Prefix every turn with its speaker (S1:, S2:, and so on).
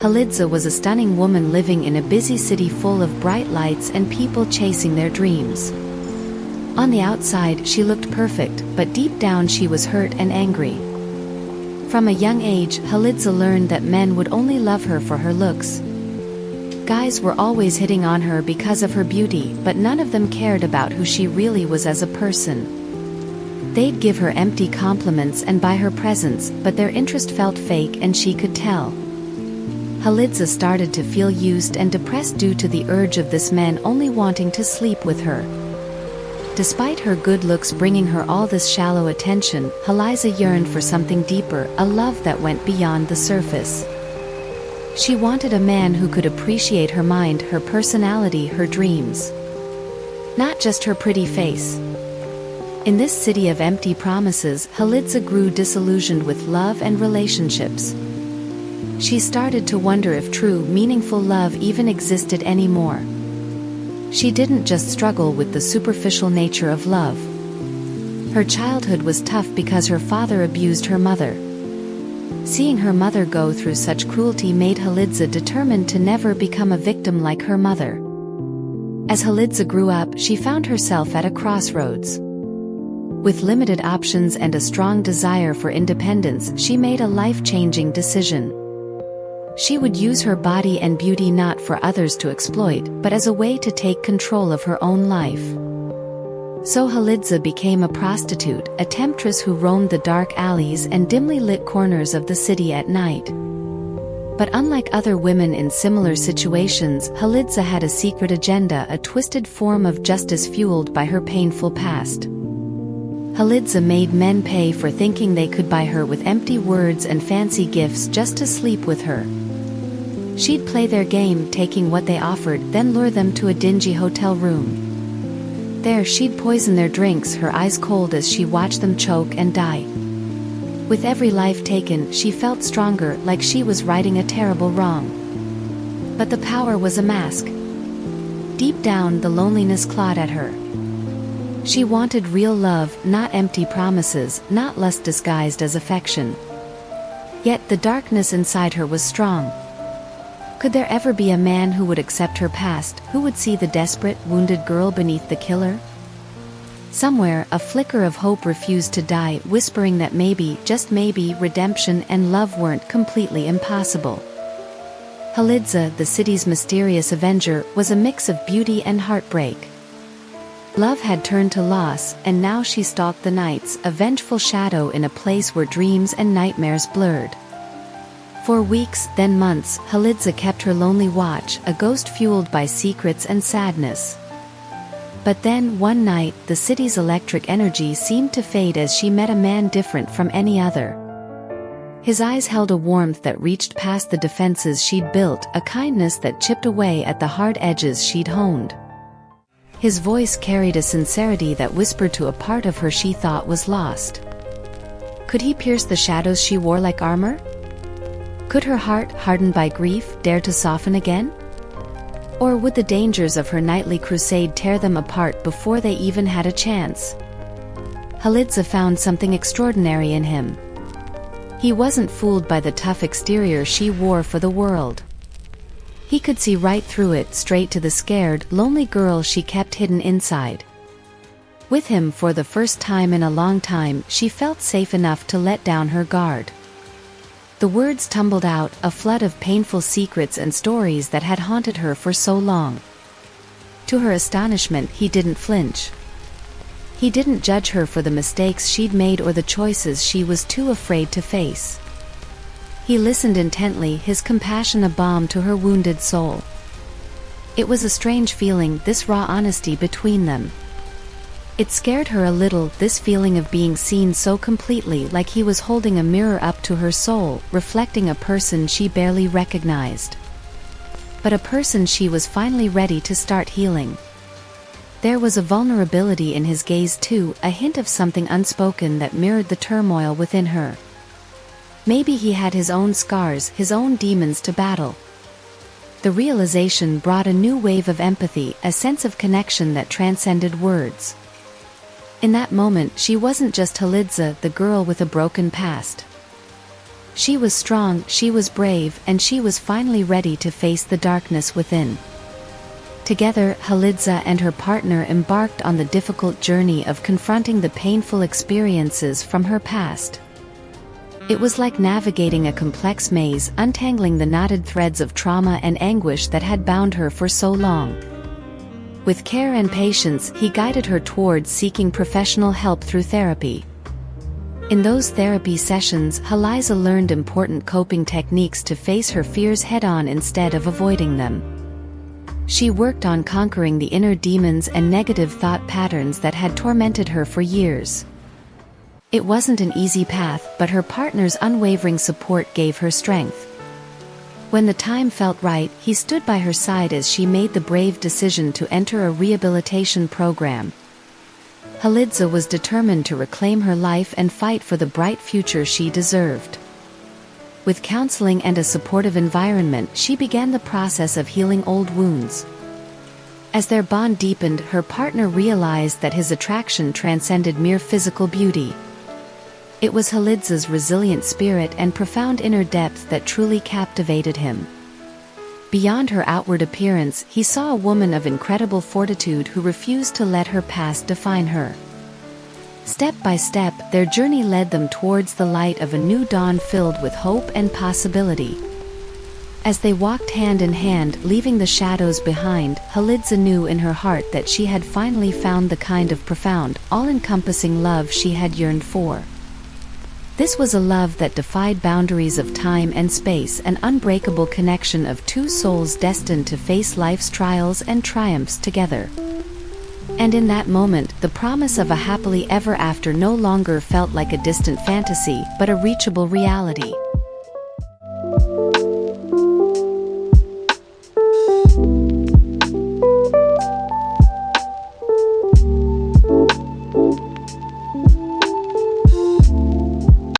S1: HALIDZA was a stunning woman living in a busy city full of bright lights and people chasing their dreams. On the outside she looked perfect, but deep down she was hurt and angry. From a young age, HALIDZA learned that men would only love her for her looks. Guys were always hitting on her because of her beauty, but none of them cared about who she really was as a person. They'd give her empty compliments and buy her presents, but their interest felt fake and she could tell. HALIDZA started to feel used and depressed due to the urge of this man only wanting to sleep with her. Despite her good looks bringing her all this shallow attention, HALIDZA yearned for something deeper, a love that went beyond the surface. She wanted a man who could appreciate her mind, her personality, her dreams. Not just her pretty face. In this city of empty promises, HALIDZA grew disillusioned with love and relationships. She started to wonder if true, meaningful love even existed anymore. She didn't just struggle with the superficial nature of love. Her childhood was tough because her father abused her mother. Seeing her mother go through such cruelty made HALIDZA determined to never become a victim like her mother. As HALIDZA grew up, she found herself at a crossroads. With limited options and a strong desire for independence, she made a life-changing decision. She would use her body and beauty not for others to exploit, but as a way to take control of her own life. So HALIDZA became a prostitute, a temptress who roamed the dark alleys and dimly lit corners of the city at night. But unlike other women in similar situations, HALIDZA had a secret agenda, a twisted form of justice fueled by her painful past. HALIDZA made men pay for thinking they could buy her with empty words and fancy gifts just to sleep with her. She'd play their game, taking what they offered, then lure them to a dingy hotel room. There she'd poison their drinks, her eyes cold as she watched them choke and die. With every life taken, she felt stronger, like she was righting a terrible wrong. But the power was a mask. Deep down, the loneliness clawed at her. She wanted real love, not empty promises, not lust disguised as affection. Yet the darkness inside her was strong. Could there ever be a man who would accept her past, who would see the desperate, wounded girl beneath the killer? Somewhere, a flicker of hope refused to die, whispering that maybe, just maybe, redemption and love weren't completely impossible. HALIDZA, the city's mysterious avenger, was a mix of beauty and heartbreak. Love had turned to loss, and now she stalked the nights, a vengeful shadow in a place where dreams and nightmares blurred. For weeks, then months, HALIDZA kept her lonely watch, a ghost fueled by secrets and sadness. But then, one night, the city's electric energy seemed to fade as she met a man different from any other. His eyes held a warmth that reached past the defenses she'd built, a kindness that chipped away at the hard edges she'd honed. His voice carried a sincerity that whispered to a part of her she thought was lost. Could he pierce the shadows she wore like armor? Could her heart, hardened by grief, dare to soften again? Or would the dangers of her nightly crusade tear them apart before they even had a chance? HALIDZA found something extraordinary in him. He wasn't fooled by the tough exterior she wore for the world. He could see right through it, straight to the scared, lonely girl she kept hidden inside. With him for the first time in a long time, she felt safe enough to let down her guard. The words tumbled out, a flood of painful secrets and stories that had haunted her for so long. To her astonishment, he didn't flinch. He didn't judge her for the mistakes she'd made or the choices she was too afraid to face. He listened intently, his compassion a balm to her wounded soul. It was a strange feeling, this raw honesty between them. It scared her a little, this feeling of being seen so completely, like he was holding a mirror up to her soul, reflecting a person she barely recognized. But a person she was finally ready to start healing. There was a vulnerability in his gaze too, a hint of something unspoken that mirrored the turmoil within her. Maybe he had his own scars, his own demons to battle. The realization brought a new wave of empathy, a sense of connection that transcended words. In that moment, she wasn't just HALIDZA, the girl with a broken past. She was strong, she was brave, and she was finally ready to face the darkness within. Together, HALIDZA and her partner embarked on the difficult journey of confronting the painful experiences from her past. It was like navigating a complex maze, untangling the knotted threads of trauma and anguish that had bound her for so long. With care and patience, he guided her towards seeking professional help through therapy. In those therapy sessions, HALIDZA learned important coping techniques to face her fears head-on instead of avoiding them. She worked on conquering the inner demons and negative thought patterns that had tormented her for years. It wasn't an easy path, but her partner's unwavering support gave her strength. When the time felt right, he stood by her side as she made the brave decision to enter a rehabilitation program. HALIDZA was determined to reclaim her life and fight for the bright future she deserved. With counseling and a supportive environment, she began the process of healing old wounds. As their bond deepened, her partner realized that his attraction transcended mere physical beauty. It was HALIDZA's resilient spirit and profound inner depth that truly captivated him. Beyond her outward appearance, he saw a woman of incredible fortitude who refused to let her past define her. Step by step, their journey led them towards the light of a new dawn filled with hope and possibility. As they walked hand in hand, leaving the shadows behind, HALIDZA knew in her heart that she had finally found the kind of profound, all-encompassing love she had yearned for. This was a love that defied boundaries of time and space, an unbreakable connection of two souls destined to face life's trials and triumphs together. And in that moment, the promise of a happily ever after no longer felt like a distant fantasy, but a reachable reality.